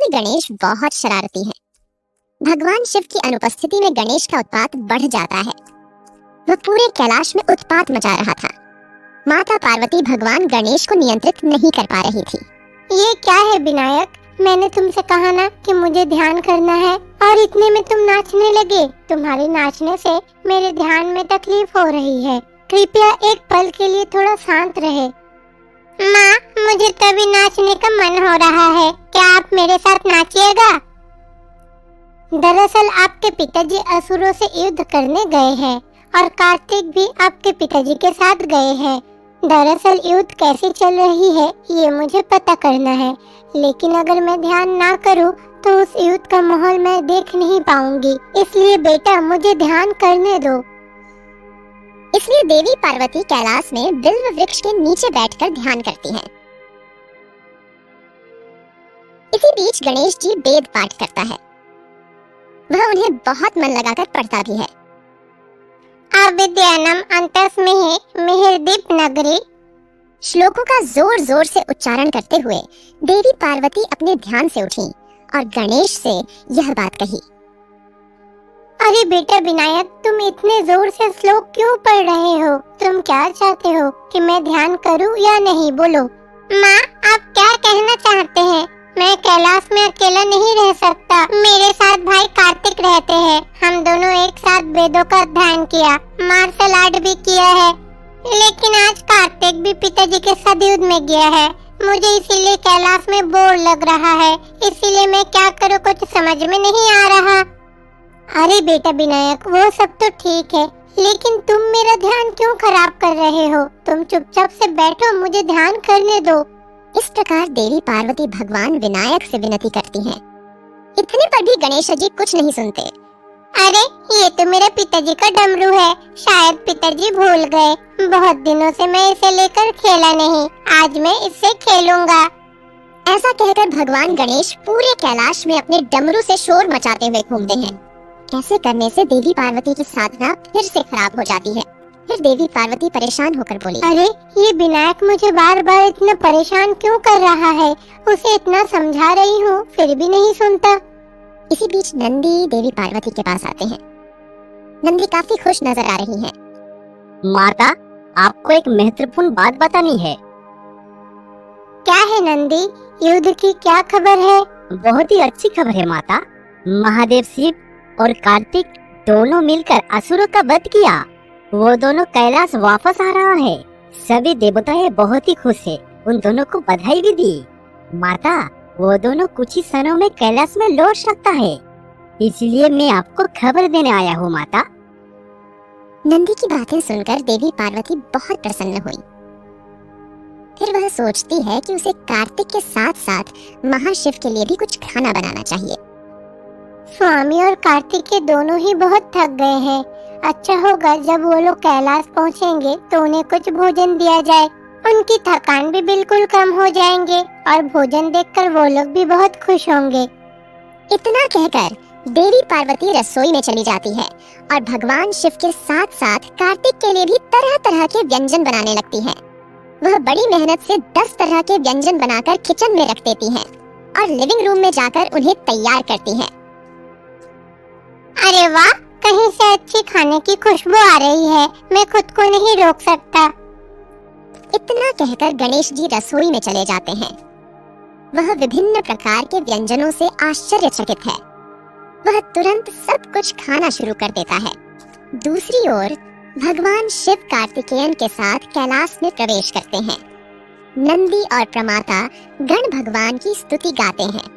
में गणेश बहुत शरारती हैं। भगवान शिव की अनुपस्थिति में गणेश का उत्पात बढ़ जाता है। वह पूरे कैलाश में उत्पात मचा रहा था। माता पार्वती भगवान गणेश को नियंत्रित नहीं कर पा रही थी। ये क्या है विनायक, मैंने तुमसे कहा ना कि मुझे ध्यान करना है, और इतने में तुम नाचने लगे। तुम्हारे नाचने से मेरे ध्यान में तकलीफ हो रही है। कृपया एक पल के लिए थोड़ा शांत रहे। माँ, मुझे तभी नाचने का मन हो रहा है, क्या आप मेरे साथ नाचिएगा? दरअसल आपके पिताजी असुरों से युद्ध करने गए हैं और कार्तिक भी आपके पिताजी के साथ गए हैं। दरअसल युद्ध कैसे चल रही है ये मुझे पता करना है, लेकिन अगर मैं ध्यान ना करूं तो उस युद्ध का माहौल मैं देख नहीं पाऊंगी। इसलिए बेटा मुझे ध्यान करने दो। इसलिए देवी पार्वती कैलाश में बिल्व वृक्ष के नीचे बैठकर ध्यान करती हैं। इसी बीच गणेश जी वेद पाठ करता है। वह उन्हें बहुत मन लगाकर पढ़ता भी है। अविद्यानाम अंतस्मिहि मिहिरदीप नगरी। श्लोकों का जोर जोर से उच्चारण करते हुए देवी पार्वती अपने ध्यान से उठी और गणेश से यह बात कही। अरे बेटा विनायक, तुम इतने जोर से श्लोक क्यों पढ़ रहे हो? तुम क्या चाहते हो कि मैं ध्यान करूं या नहीं? बोलो। माँ, आप क्या कहना चाहते हैं? मैं कैलाश में अकेला नहीं रह सकता। मेरे साथ भाई कार्तिक रहते हैं। हम दोनों एक साथ वेदों का अध्ययन किया, मार्शल आर्ट भी किया है। लेकिन आज कार्तिक भी पिताजी के साथ युद्ध में गया है। मुझे इसीलिए कैलाश में बोर लग रहा है। इसीलिए मैं क्या करूं कुछ समझ में नहीं आ रहा। अरे बेटा विनायक, वो सब तो ठीक है, लेकिन तुम मेरा ध्यान क्यों खराब कर रहे हो? तुम चुपचाप से बैठो, मुझे ध्यान करने दो। इस प्रकार देवी पार्वती भगवान विनायक से विनती करती हैं। इतने पर भी गणेश जी कुछ नहीं सुनते। अरे ये तो मेरे पिताजी का डमरू है, शायद पिताजी भूल गए। बहुत दिनों से मैं इसे लेकर खेला नहीं, आज मैं इससे खेलूंगा। ऐसा कहकर भगवान गणेश पूरे कैलाश में अपने डमरू से शोर मचाते हुए घूमते हैं। ऐसे करने से देवी पार्वती की साधना फिर से खराब हो जाती है। फिर देवी पार्वती परेशान होकर बोली, अरे ये विनायक मुझे बार बार इतना परेशान क्यों कर रहा है? उसे इतना समझा रही हूँ फिर भी नहीं सुनता। इसी बीच नंदी देवी पार्वती के पास आते हैं। नंदी काफी खुश नजर आ रही हैं। माता, आपको एक महत्वपूर्ण बात बतानी है। क्या है नंदी? युद्ध की क्या खबर है? बहुत ही अच्छी खबर है माता। महादेव शिव और कार्तिक दोनों मिलकर असुरों का वध किया। वो दोनों कैलाश वापस आ रहा है। सभी देवताएं बहुत ही खुश है, उन दोनों को बधाई भी दी। माता, वो दोनों कुछ ही क्षणों में कैलाश में लौट सकता है, इसलिए मैं आपको खबर देने आया हूँ माता। नंदी की बातें सुनकर देवी पार्वती बहुत प्रसन्न हुई। फिर वह सोचती है कि उसे कार्तिक के साथ साथ महाशिव के लिए भी कुछ खाना बनाना चाहिए। स्वामी और कार्तिक के दोनों ही बहुत थक गए हैं। अच्छा होगा जब वो लोग कैलाश पहुँचेंगे तो उन्हें कुछ भोजन दिया जाए। उनकी थकान भी बिल्कुल कम हो जाएंगे और भोजन देखकर वो लोग भी बहुत खुश होंगे। इतना कहकर देवी पार्वती रसोई में चली जाती है और भगवान शिव के साथ साथ कार्तिक के लिए भी तरह तरह के व्यंजन बनाने लगती है। वह बड़ी मेहनत से 10 तरह के व्यंजन बनाकर किचन में रख देती है और लिविंग रूम में जाकर उन्हें तैयार करती है। अरे वाह, कहीं से अच्छी खाने की खुशबू आ रही है, मैं खुद को नहीं रोक सकता। इतना कहकर गणेश जी रसोई में चले जाते हैं। वह विभिन्न प्रकार के व्यंजनों से आश्चर्यचकित है। वह तुरंत सब कुछ खाना शुरू कर देता है। दूसरी ओर भगवान शिव कार्तिकेयन के साथ कैलाश में प्रवेश करते हैं। नंदी और प्रमाता गण भगवान की स्तुति गाते हैं।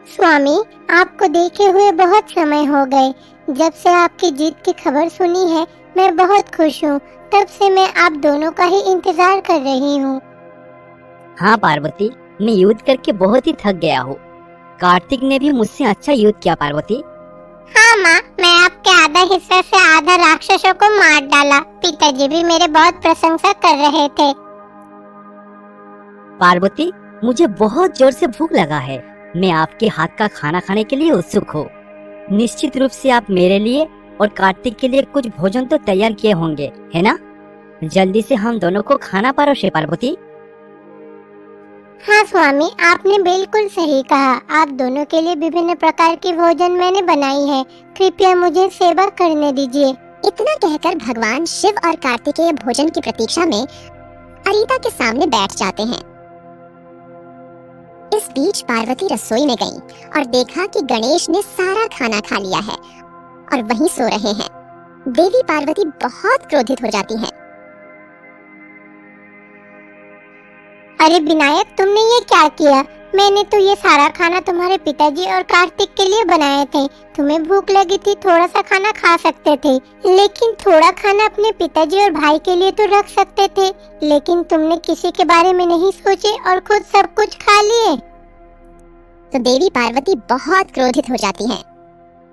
स्वामी, आपको देखे हुए बहुत समय हो गए। जब से आपकी जीत की खबर सुनी है मैं बहुत खुश हूँ। तब से मैं आप दोनों का ही इंतजार कर रही हूँ। हाँ पार्वती, मैं युद्ध करके बहुत ही थक गया हूँ। कार्तिक ने भी मुझसे अच्छा युद्ध किया पार्वती। हाँ माँ, मैं आपके आधा हिस्से से आधा राक्षसों को मार डाला। पिताजी भी मेरे बहुत प्रशंसा कर रहे थे। पार्वती, मुझे बहुत जोर से भूख लगा है। मैं आपके हाथ का खाना खाने के लिए उत्सुक हूँ। निश्चित रूप से आप मेरे लिए और कार्तिक के लिए कुछ भोजन तो तैयार किए होंगे, है ना? जल्दी से हम दोनों को खाना परोसे पार्वती। हाँ स्वामी, आपने बिल्कुल सही कहा। आप दोनों के लिए विभिन्न प्रकार की भोजन मैंने बनाई है। कृपया मुझे सेवा करने दीजिए। इतना कहकर भगवान शिव और कार्तिकेय भोजन की प्रतीक्षा में अनीता के सामने बैठ जाते हैं। इस बीच पार्वती रसोई में गई और देखा कि गणेश ने सारा खाना खा लिया है और वहीं सो रहे हैं। देवी पार्वती बहुत क्रोधित हो जाती हैं। अरे विनायक, तुमने ये क्या किया? मैंने तो ये सारा खाना तुम्हारे पिताजी और कार्तिक के लिए बनाए थे। तुम्हें भूख लगी थी, थोड़ा सा खाना खा सकते थे, लेकिन थोड़ा खाना अपने पिताजी और भाई के लिए तो रख सकते थे। लेकिन तुमने किसी के बारे में नहीं सोचे और खुद सब कुछ खा लिए। तो देवी पार्वती बहुत क्रोधित हो जाती हैं।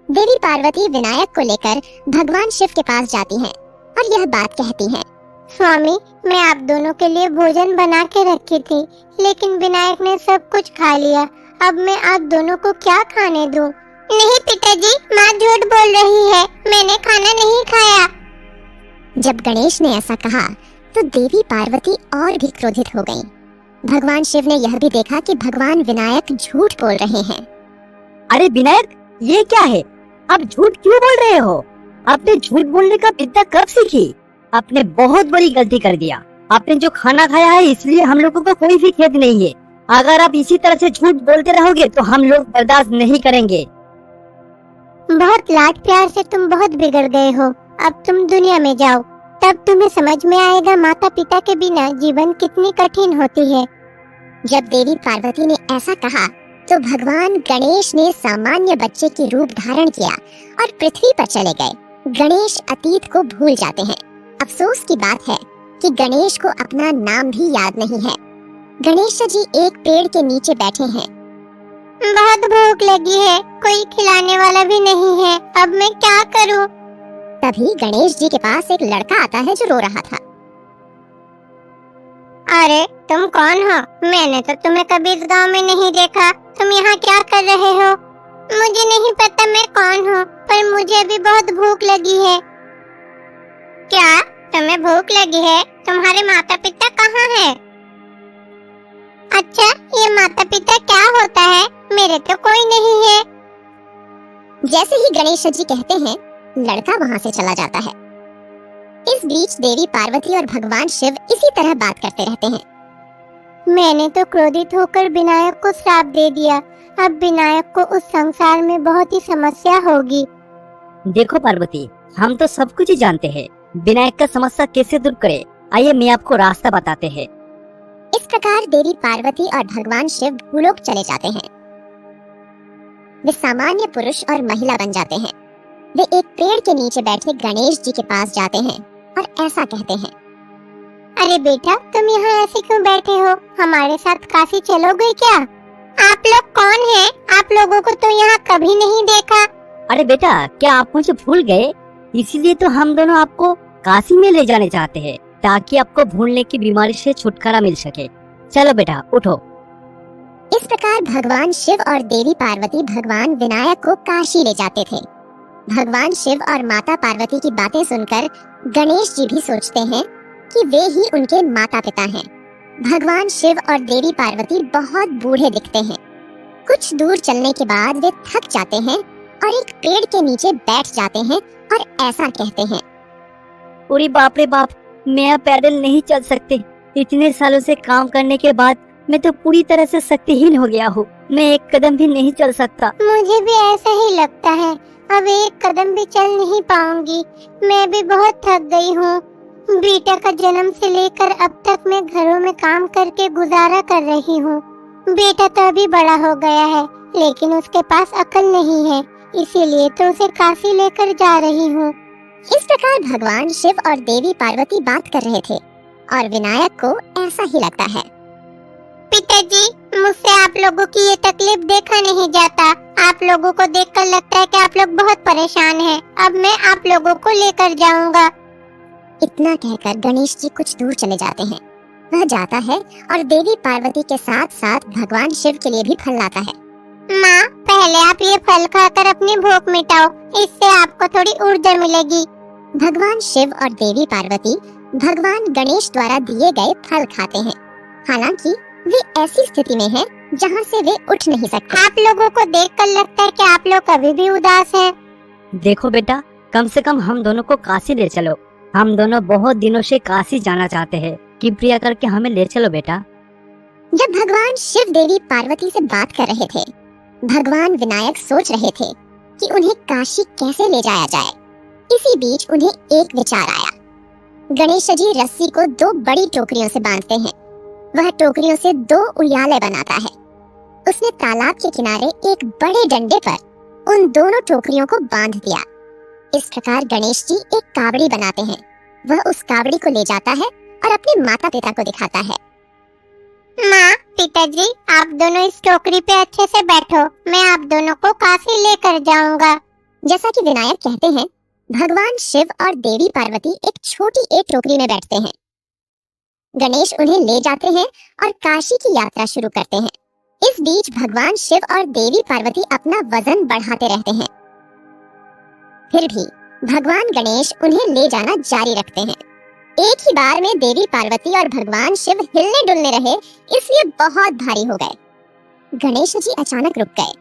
देवी पार्वती विनायक को लेकर भगवान शिव के पास जाती हैं और यह बात कहती हैं। स्वामी, मैं आप दोनों के लिए भोजन बना के रखी थी, लेकिन विनायक ने सब कुछ खा लिया। अब मैं आप दोनों को क्या खाने दूं? नहीं पिताजी, माँ झूठ बोल रही है, मैंने खाना नहीं खाया। जब गणेश ने ऐसा कहा तो देवी पार्वती और भी क्रोधित हो गईं। भगवान शिव ने यह भी देखा कि भगवान विनायक झूठ बोल रहे हैं। अरे विनायक, ये क्या है? आप झूठ क्यों बोल रहे हो? आपने झूठ बोलने का विद्या कब सीखी? आपने बहुत बड़ी गलती कर दिया। आपने जो खाना खाया है इसलिए हम लोगों को कोई भी खेद नहीं है। अगर आप इसी तरह से झूठ बोलते रहोगे तो हम लोग बर्दाश्त नहीं करेंगे। बहुत लाड प्यार से तुम बहुत बिगड़ गए हो। अब तुम दुनिया में जाओ, तब तुम्हें समझ में आएगा माता पिता के बिना जीवन कितनी कठिन होती है। जब देवी पार्वती ने ऐसा कहा तो भगवान गणेश ने सामान्य बच्चे की रूप धारण किया और पृथ्वी पर चले गए। गणेश अतीत को भूल जाते हैं। अफसोस की बात है कि गणेश को अपना नाम भी याद नहीं है। गणेश जी एक पेड़ के नीचे बैठे हैं। बहुत भूख लगी है, कोई खिलाने वाला भी नहीं है, अब मैं क्या करूं? तभी गणेश जी के पास एक लड़का आता है जो रो रहा था। अरे तुम कौन हो? मैंने तो तुम्हें कभी इस गांव में नहीं देखा। तुम यहाँ क्या कर रहे हो? मुझे नहीं पता मैं कौन हूँ, पर मुझे अभी बहुत भूख लगी है। क्या तुम्हें भूख लगी है? तुम्हारे माता पिता कहाँ हैं? अच्छा, ये माता पिता क्या होता है? मेरे तो कोई नहीं है। जैसे ही गणेश जी कहते हैं, लड़का वहाँ से चला जाता है। इस बीच देवी पार्वती और भगवान शिव इसी तरह बात करते रहते हैं। मैंने तो क्रोधित होकर विनायक को श्राप दे दिया। अब विनायक को उस संसार में बहुत ही समस्या होगी। देखो पार्वती, हम तो सब कुछ ही जानते हैं। विनायक का समस्या कैसे दूर करे, आइए मैं आपको रास्ता बताते हैं। इस प्रकार देवी पार्वती और भगवान शिव भूलोक चले जाते हैं। वे सामान्य पुरुष और महिला बन जाते हैं। वे एक पेड़ के नीचे बैठे गणेश जी के पास जाते हैं और ऐसा कहते हैं। अरे बेटा, तुम यहाँ ऐसे क्यों बैठे हो? हमारे साथ काशी चलोगे क्या? आप लोग कौन हैं? आप लोगों को तो यहाँ कभी नहीं देखा। अरे बेटा, क्या आप मुझे भूल गए? इसीलिए तो हम दोनों आपको काशी में ले जाने चाहते हैं, ताकि आपको भूलने की बीमारी से छुटकारा मिल सके। चलो बेटा, उठो। इस प्रकार भगवान शिव और देवी पार्वती भगवान विनायक को काशी ले जाते थे। भगवान शिव और माता पार्वती की बातें सुनकर गणेश जी भी सोचते हैं कि वे ही उनके माता पिता हैं। भगवान शिव और देवी पार्वती बहुत बूढ़े दिखते हैं। कुछ दूर चलने के बाद वे थक जाते हैं और एक पेड़ के नीचे बैठ जाते हैं और ऐसा कहते हैं। अरे बाप रे बाप, मैं अब पैदल नहीं चल सकते। इतने सालों से काम करने के बाद मैं तो पूरी तरह से शक्तिहीन हो गया हूँ। मैं एक कदम भी नहीं चल सकता। मुझे भी ऐसा ही लगता है, अब एक कदम भी चल नहीं पाऊंगी। मैं भी बहुत थक गई हूँ। बेटा का जन्म से लेकर अब तक मैं घरों में काम करके गुजारा कर रही हूँ। बेटा तो अभी बड़ा हो गया है, लेकिन उसके पास अकल नहीं है, इसीलिए तो उसे काशी लेकर जा रही हूँ। इस प्रकार भगवान शिव और देवी पार्वती बात कर रहे थे और विनायक को ऐसा ही लगता है। पिताजी, मुझसे आप लोगों की ये तकलीफ देखा नहीं जाता। आप लोगों को देखकर लगता है कि आप लोग बहुत परेशान हैं। अब मैं आप लोगों को लेकर जाऊंगा। इतना कहकर गणेश जी कुछ दूर चले जाते हैं। वह जाता है और देवी पार्वती के साथ साथ भगवान शिव के लिए भी फल लाता है। माँ, पहले आप ये फल खाकर अपनी भूख मिटाओ, इससे आपको थोड़ी ऊर्जा मिलेगी। भगवान शिव और देवी पार्वती भगवान गणेश द्वारा दिए गए फल खाते हैं। हालांकि वे ऐसी स्थिति में हैं जहां से वे उठ नहीं सकते। आप लोगों को देखकर लगता है कि आप लोग अभी भी उदास हैं। देखो बेटा, कम से कम हम दोनों को काशी ले चलो। हम दोनों बहुत दिनों से काशी जाना चाहते हैं। कृपया करके हमें ले चलो बेटा। जब भगवान शिव देवी पार्वती से बात कर रहे थे, भगवान विनायक सोच रहे थे कि उन्हें काशी कैसे ले जाया जाए। इसी बीच उन्हें एक विचार आया। गणेश जी रस्सी को 2 बड़ी टोकरियों से बांधते हैं। वह टोकरियों से 2 उयाले बनाता है। उसने तालाब के किनारे एक बड़े डंडे पर उन दोनों टोकरियों को बांध दिया। इस प्रकार गणेश जी एक कावड़ी बनाते हैं। वह उस कावड़ी को ले जाता है और अपने माता पिता को दिखाता है। माँ, पिताजी, आप दोनों इस टोकरी पे अच्छे से बैठो। मैं आप दोनों को काशी लेकर जाऊंगा। जैसा कि विनायक कहते हैं, भगवान शिव और देवी पार्वती एक छोटी एक टोकरी में बैठते हैं। गणेश उन्हें ले जाते हैं और काशी की यात्रा शुरू करते हैं। इस बीच भगवान शिव और देवी पार्वती अपना वजन बढ़ाते रहते हैं। फिर भी भगवान गणेश उन्हें ले जाना जारी रखते हैं। एक ही बार में देवी पार्वती और भगवान शिव हिलने डुलने रहे, इसलिए बहुत भारी हो गए। गणेश जी अचानक रुक गए।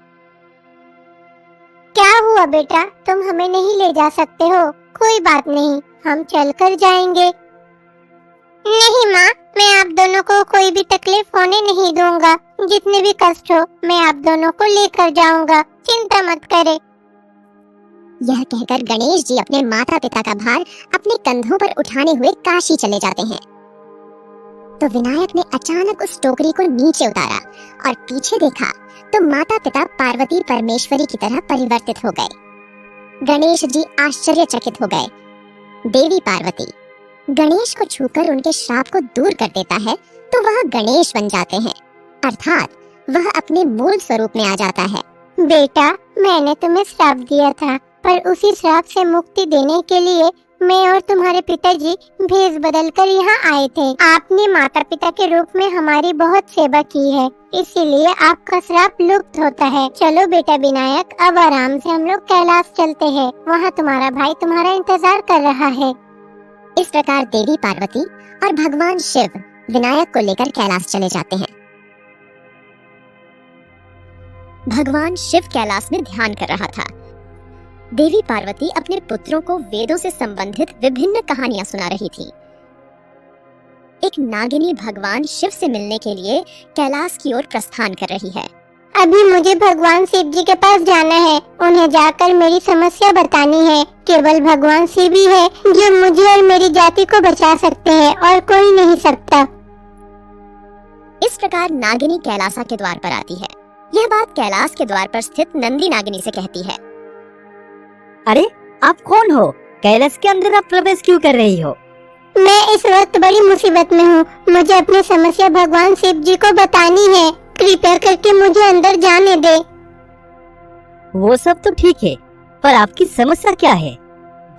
क्या हुआ बेटा, तुम हमें नहीं ले जा सकते हो? कोई बात नहीं, हम चलकर जाएंगे। नहीं माँ, मैं आप दोनों को कोई भी तकलीफ होने नहीं दूंगा। जितने भी कष्ट हो, मैं आप दोनों को लेकर जाऊंगा। चिंता मत करे। यह कहकर गणेश जी अपने माता पिता का भार अपने कंधों पर उठाने हुए काशी चले जाते हैं। तो विनायक ने अचानक उस टोकरी को नीचे उतारा और पीछे देखा तो माता पिता पार्वती परमेश्वरी की तरह परिवर्तित हो गए। गणेश जी आश्चर्यचकित हो गए। देवी पार्वती गणेश को छूकर उनके श्राप को दूर कर देता है तो वह गणेश बन जाते हैं, अर्थात वह अपने मूल स्वरूप में आ जाता है। बेटा, मैंने तुम्हें श्राप दिया था, पर उसी श्राप से मुक्ति देने के लिए मैं और तुम्हारे पिताजी भेष बदलकर यहाँ आए थे। आपने माता पिता के रूप में हमारी बहुत सेवा की है, इसीलिए आपका श्राप लुप्त होता है। चलो बेटा विनायक, अब आराम से हम लोग कैलाश चलते हैं। वहाँ तुम्हारा भाई तुम्हारा इंतजार कर रहा है। इस प्रकार देवी पार्वती और भगवान शिव विनायक को लेकर कैलाश चले जाते हैं। भगवान शिव कैलाश में ध्यान कर रहा था। देवी पार्वती अपने पुत्रों को वेदों से संबंधित विभिन्न कहानियां सुना रही थी। एक नागिनी भगवान शिव से मिलने के लिए कैलाश की ओर प्रस्थान कर रही है। अभी मुझे भगवान शिव जी के पास जाना है। उन्हें जाकर मेरी समस्या बतानी है। केवल भगवान शिव ही है जो मुझे और मेरी जाति को बचा सकते हैं, और कोई नहीं सकता। इस प्रकार नागिनी कैलाश के द्वार पर आती है। यह बात कैलाश के द्वार पर स्थित नंदी नागिनी से कहती है। अरे, आप कौन हो? कैलाश के अंदर आप प्रवेश क्यों कर रही हो? मैं इस वक्त बड़ी मुसीबत में हूँ। मुझे अपनी समस्या भगवान शिव जी को बतानी है। कृपया करके मुझे अंदर जाने दे। वो सब तो ठीक है, पर आपकी समस्या क्या है?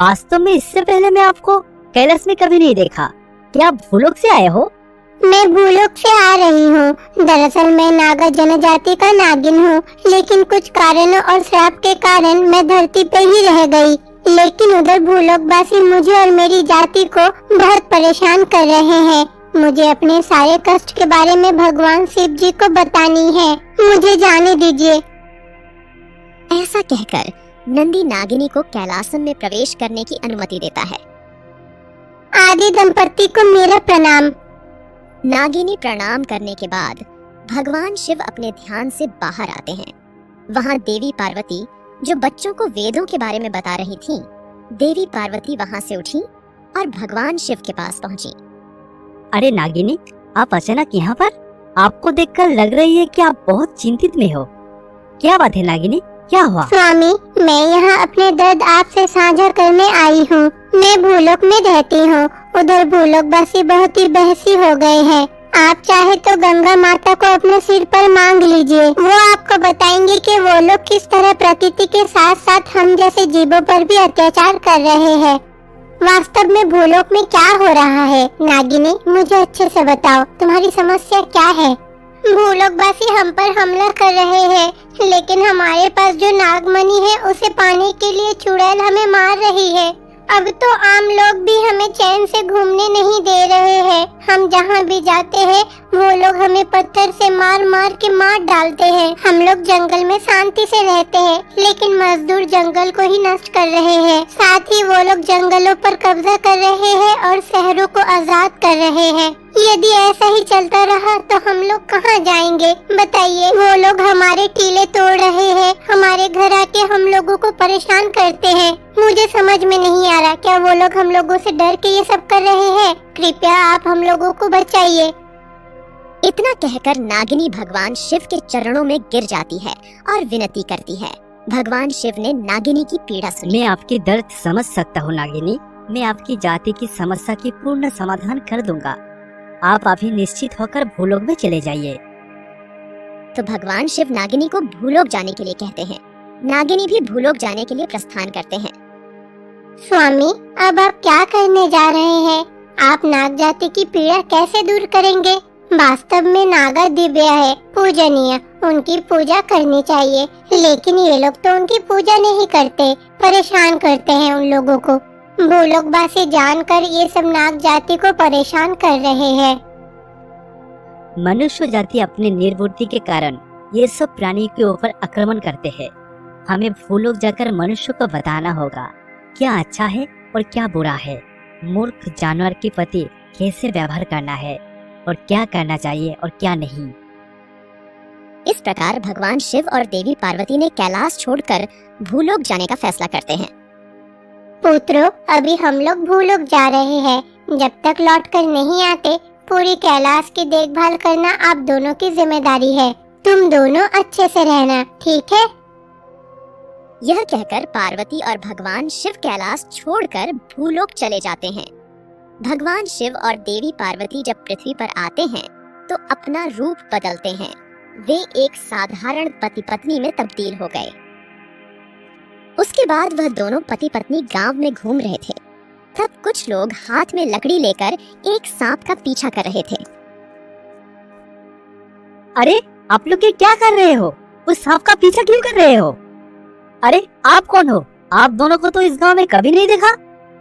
वास्तव में इससे पहले मैं आपको कैलाश में कभी नहीं देखा। क्या आप भूलोक से आए हो? मैं भूलोक से आ रही हूँ। दरअसल मैं नागा जनजाति का नागिन हूँ, लेकिन कुछ कारणों और श्राप के कारण मैं धरती पे ही रह गई। लेकिन उधर भूलोकवासी मुझे और मेरी जाति को बहुत परेशान कर रहे हैं। मुझे अपने सारे कष्ट के बारे में भगवान शिव जी को बतानी है। मुझे जाने दीजिए। ऐसा कहकर नंदी नागिनी को कैलासन में प्रवेश करने की अनुमति देता है। आदि दंपति को मेरा प्रणाम। नागिनी प्रणाम करने के बाद भगवान शिव अपने ध्यान से बाहर आते हैं। वहाँ देवी पार्वती जो बच्चों को वेदों के बारे में बता रही थीं, देवी पार्वती वहाँ से उठी और भगवान शिव के पास पहुंची। अरे नागिनी, आप अचानक यहाँ पर? आपको देखकर लग रही है कि आप बहुत चिंतित में हो। क्या बात है नागिनी, क्या हुआ? स्वामी, मैं यहाँ अपने दर्द आपसे साझा करने आई हूँ। मैं भूलोक में रहती हूँ। उधर भूलोकवासी बहुत ही बहसी हो गए हैं। आप चाहे तो गंगा माता को अपने सिर पर मांग लीजिए। वो आपको बताएंगे कि वो लोग किस तरह प्रकृति के साथ साथ हम जैसे जीवों पर भी अत्याचार कर रहे हैं। वास्तव में भूलोक में क्या हो रहा है? नागिनी, मुझे अच्छे से बताओ, तुम्हारी समस्या क्या है? भूलोकवासी हम पर हमला कर रहे हैं, लेकिन हमारे पास जो नागमणि है उसे पाने के लिए चुड़ैल हमें मार रही है। अब तो आम लोग भी हमें चैन से घूमने नहीं दे रहे हैं। हम जहाँ भी जाते हैं वो लोग हमें पत्थर से मार मार के मार डालते हैं। हम लोग जंगल में शांति से रहते हैं, लेकिन मजदूर जंगल को ही नष्ट कर रहे हैं। साथ ही वो लोग जंगलों पर कब्जा कर रहे हैं और शहरों को आजाद कर रहे हैं। यदि ऐसा ही चलता रहा तो हम लोग कहाँ जाएंगे बताइए। वो लोग हमारे टीले तोड़ रहे हैं, हमारे घर आके हम लोगों को परेशान करते हैं। मुझे समझ में नहीं आ रहा, क्या वो लोग हम लोगों से डर के ये सब कर रहे हैं? कृपया आप हम लोगों को बचाइए। इतना कहकर नागिनी भगवान शिव के चरणों में गिर जाती है और विनती करती है। भगवान शिव ने नागिनी की पीड़ा सुनी। मैं आपकी दर्द समझ सकता हूँ नागिनी। मैं आपकी जाति की समस्या की पूर्ण समाधान कर दूंगा। आप अभी निश्चित होकर भूलोक में चले जाइए। तो भगवान शिव नागिनी को भूलोक जाने के लिए कहते हैं। नागिनी भी भूलोक जाने के लिए प्रस्थान करते हैं। स्वामी, अब आप क्या करने जा रहे हैं? आप नाग जाति की पीड़ा कैसे दूर करेंगे? वास्तव में नागा दिव्य है, पूजनीय, उनकी पूजा करनी चाहिए। लेकिन ये लोग तो उनकी पूजा नहीं करते, परेशान करते हैं उन लोगों को। भूलोकवासी जानकर ये सब नाग जाति को परेशान कर रहे हैं। मनुष्य जाति अपने निर्बुद्धि के कारण ये सब प्राणी के ऊपर आक्रमण करते हैं। हमें भूलोक जाकर मनुष्य को बताना होगा क्या अच्छा है और क्या बुरा है। मूर्ख जानवर के प्रति कैसे व्यवहार करना है और क्या करना चाहिए और क्या नहीं। इस प्रकार भगवान शिव और देवी पार्वती ने कैलाश छोड़कर भूलोक जाने का फैसला करते हैं। पुत्रों, अभी हम लोग भूलोक जा रहे हैं। जब तक लौट कर नहीं आते, पूरी कैलाश की देखभाल करना आप दोनों की जिम्मेदारी है। तुम दोनों अच्छे से रहना, ठीक है? यह कहकर पार्वती और भगवान शिव कैलाश छोड़कर भूलोक चले जाते हैं। भगवान शिव और देवी पार्वती जब पृथ्वी पर आते हैं तो अपना रूप बदलते हैं। वे एक साधारण पति पत्नी में तब्दील हो गए। उसके बाद वह दोनों पति पत्नी गांव में घूम रहे थे। तब कुछ लोग हाथ में लकड़ी लेकर एक सांप का पीछा कर रहे थे। अरे आप लोग ये क्या कर रहे हो? उस सांप का पीछा क्यों कर रहे हो? अरे आप कौन हो? आप दोनों को तो इस गांव में कभी नहीं देखा।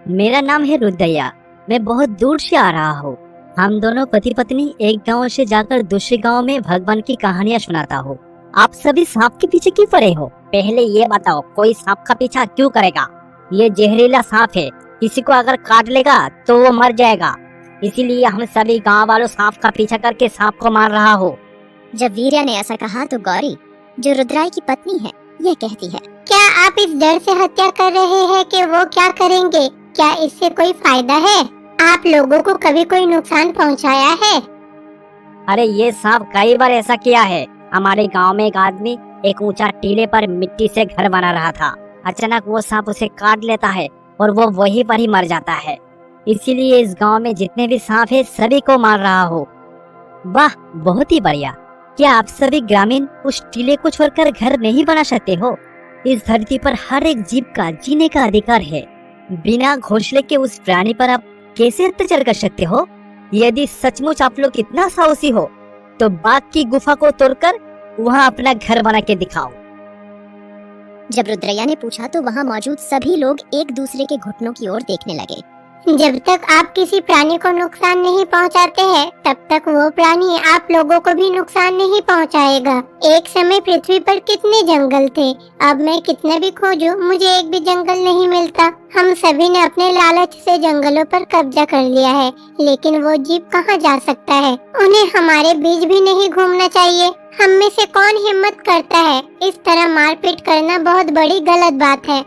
मेरा नाम है रुद्रैया, मैं बहुत दूर से आ रहा हूँ। हम दोनों पति पत्नी एक गांव से जाकर दूसरे गांव में भगवान की कहानियाँ सुनाता हूँ। आप सभी सांप के पीछे क्यों पड़े हो? पहले ये बताओ, कोई सांप का पीछा क्यों करेगा? ये जहरीला सांप है, किसी को अगर काट लेगा तो वो मर जाएगा। इसीलिए हम सभी गांव वालों सांप का पीछा करके सांप को मार रहा हो। जब वीर्या ने ऐसा कहा तो गौरी, जो रुद्राई की पत्नी है, यह कहती है, क्या आप इस डर से हत्या कर रहे हैं कि वो क्या करेंगे? क्या इससे कोई फायदा है? आप लोगों को कभी कोई नुकसान पहुंचाया है? अरे ये सांप कई बार ऐसा किया है। हमारे गांव में एक आदमी एक ऊंचा टीले पर मिट्टी से घर बना रहा था। अचानक वो सांप उसे काट लेता है और वो वहीं पर ही मर जाता है। इसीलिए इस गांव में जितने भी सांप है सभी को मार रहा हो। वाह, बहुत ही बढ़िया। क्या आप सभी ग्रामीण उस टीले को छोड़कर घर नहीं बना सकते हो? इस धरती पर हर एक जीव का जीने का अधिकार है। बिना घोंसले के उस प्राणी पर आप कैसे अत्याचार कर सकते हो? यदि सचमुच आप लोग इतना साहसी हो तो बाघ की गुफा को तोड़कर वहाँ अपना घर बना के दिखाओ। जब रुद्रैया ने पूछा तो वहाँ मौजूद सभी लोग एक दूसरे के घुटनों की ओर देखने लगे। जब तक आप किसी प्राणी को नुकसान नहीं पहुंचाते हैं, तब तक वो प्राणी आप लोगों को भी नुकसान नहीं पहुंचाएगा। एक समय पृथ्वी पर कितने जंगल थे, अब मैं कितने भी खोजूं, मुझे एक भी जंगल नहीं मिलता। हम सभी ने अपने लालच से जंगलों पर कब्जा कर लिया है, लेकिन वो जीव कहाँ जा सकता है? उन्हें हमारे बीच भी नहीं घूमना चाहिए। हम में से कौन हिम्मत करता है? इस तरह मारपीट करना बहुत बड़ी गलत बात है।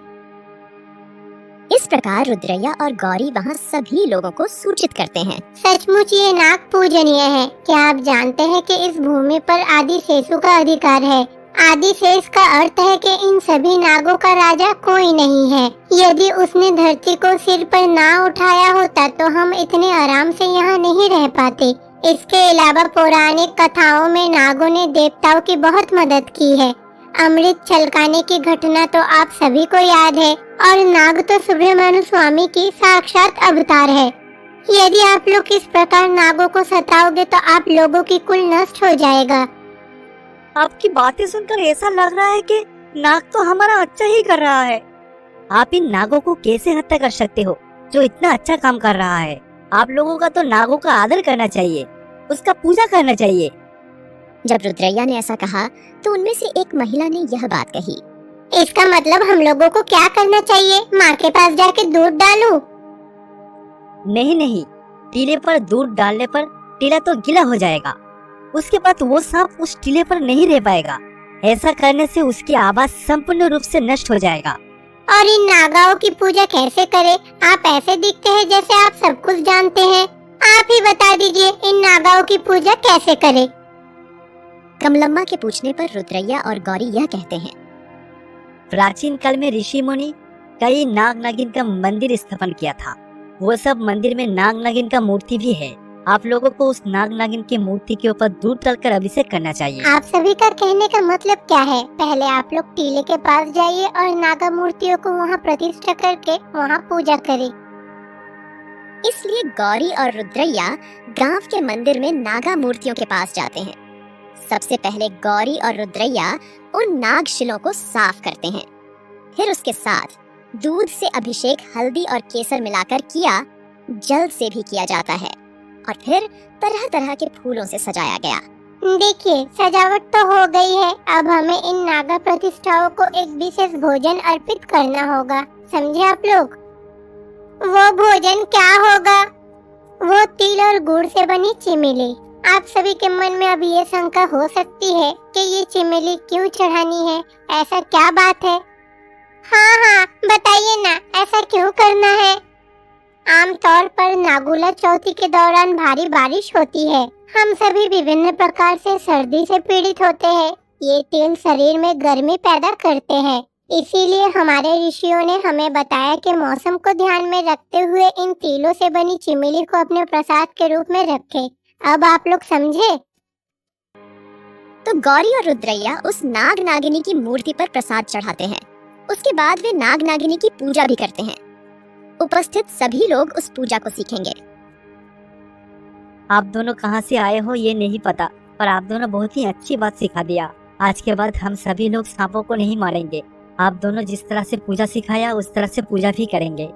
इस प्रकार रुद्रैया और गौरी वहाँ सभी लोगों को सूचित करते हैं। सचमुच ये नाग पूजनीय है। क्या आप जानते हैं कि इस भूमि पर आदि शेषु का अधिकार है? आदि शेष का अर्थ है कि इन सभी नागों का राजा कोई नहीं है। यदि उसने धरती को सिर पर ना उठाया होता तो हम इतने आराम से यहाँ नहीं रह पाते। इसके अलावा पौराणिक कथाओं में नागों ने देवताओं की बहुत मदद की है। अमृत छलकाने की घटना तो आप सभी को याद है, और नाग तो सुब्रमण्य स्वामी की साक्षात अवतार है। यदि आप लोग इस प्रकार नागों को सताओगे तो आप लोगों की कुल नष्ट हो जाएगा। आपकी बातें सुनकर ऐसा लग रहा है कि नाग तो हमारा अच्छा ही कर रहा है। आप इन नागों को कैसे हत्या कर सकते हो जो इतना अच्छा काम कर रहा है? आप लोगों का तो नागों का आदर करना चाहिए, उसका पूजा करना चाहिए। जब रुद्रैया ने ऐसा कहा तो उनमें से एक महिला ने यह बात कही। इसका मतलब हम लोगों को क्या करना चाहिए? माँ के पास जाके दूध डालूं? नहीं नहीं, टीले पर दूध डालने पर टीला तो गीला हो जाएगा, उसके बाद वो सांप उस टीले पर नहीं रह पाएगा। ऐसा करने से उसकी आवाज संपूर्ण रूप से नष्ट हो जाएगा। और इन नागाओं की पूजा कैसे करें? आप ऐसे दिखते हैं जैसे आप सब कुछ जानते हैं। आप ही बता दीजिए इन नागाओं की पूजा कैसे करें? कमलम्मा के पूछने पर रुद्रैया और गौरी यह कहते हैं। प्राचीन काल में ऋषि मुनि कई नाग नागिन का मंदिर स्थापन किया था। वो सब मंदिर में नाग नागिन का मूर्ति भी है। आप लोगों को उस नाग नागिन की मूर्ति के ऊपर दूध डालकर अभिषेक करना चाहिए। आप सभी का कहने का मतलब क्या है? पहले आप लोग टीले के पास जाइए और नागा मूर्तियों को वहाँ प्रतिष्ठा करके वहाँ पूजा करें। इसलिए गौरी और रुद्रैया गांव के मंदिर में नागा मूर्तियों के पास जाते हैं। सबसे पहले गौरी और रुद्रैया उन नाग शिलों को साफ करते हैं। फिर उसके साथ दूध से अभिषेक हल्दी और केसर मिलाकर किया, जल से भी किया जाता है और फिर तरह तरह के फूलों से सजाया गया। देखिए, सजावट तो हो गई है, अब हमें इन नागा प्रतिष्ठाओं को एक विशेष भोजन अर्पित करना होगा। समझे आप लोग? वो भोजन क्या होगा? वो तिल और गुड़ से बनी चिमिली। आप सभी के मन में अब ये शंका हो सकती है कि ये चिमिली क्यों चढ़ानी है, ऐसा क्या बात है? हाँ, बताइए ना, ऐसा क्यों करना है? आमतौर पर नागुला चौथी के दौरान भारी बारिश होती है। हम सभी विभिन्न प्रकार से सर्दी से पीड़ित होते हैं। ये तिल शरीर में गर्मी पैदा करते हैं। इसीलिए हमारे ऋषियों ने हमें बताया कि मौसम को ध्यान में रखते हुए इन तिलों से बनी चिमिली को अपने प्रसाद के रूप में रखें। अब आप लोग समझे? तो गौरी और रुद्रैया उस नाग नागिनी की मूर्ति पर प्रसाद चढ़ाते हैं। उसके बाद वे नाग नागिनी की पूजा भी करते हैं। उपस्थित सभी लोग उस पूजा को सीखेंगे। आप दोनों कहाँ से आए हो ये नहीं पता, पर आप दोनों बहुत ही अच्छी बात सिखा दिया। आज के बाद हम सभी लोग सांपों को नहीं मारेंगे। आप दोनों जिस तरह से पूजा सिखाया उस तरह से पूजा भी करेंगे।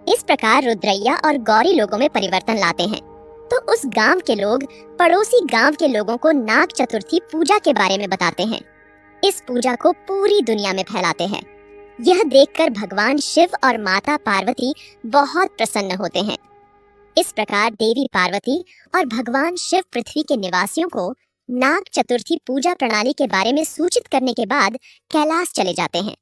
इस प्रकार रुद्रैया और गौरी लोगों में परिवर्तन लाते हैं। तो उस गांव के लोग पड़ोसी गांव के लोगों को नाग चतुर्थी पूजा के बारे में बताते हैं। इस पूजा को पूरी दुनिया में फैलाते हैं। यह देखकर भगवान शिव और माता पार्वती बहुत प्रसन्न होते हैं। इस प्रकार देवी पार्वती और भगवान शिव पृथ्वी के निवासियों को नाग चतुर्थी पूजा प्रणाली के बारे में सूचित करने के बाद कैलाश चले जाते हैं।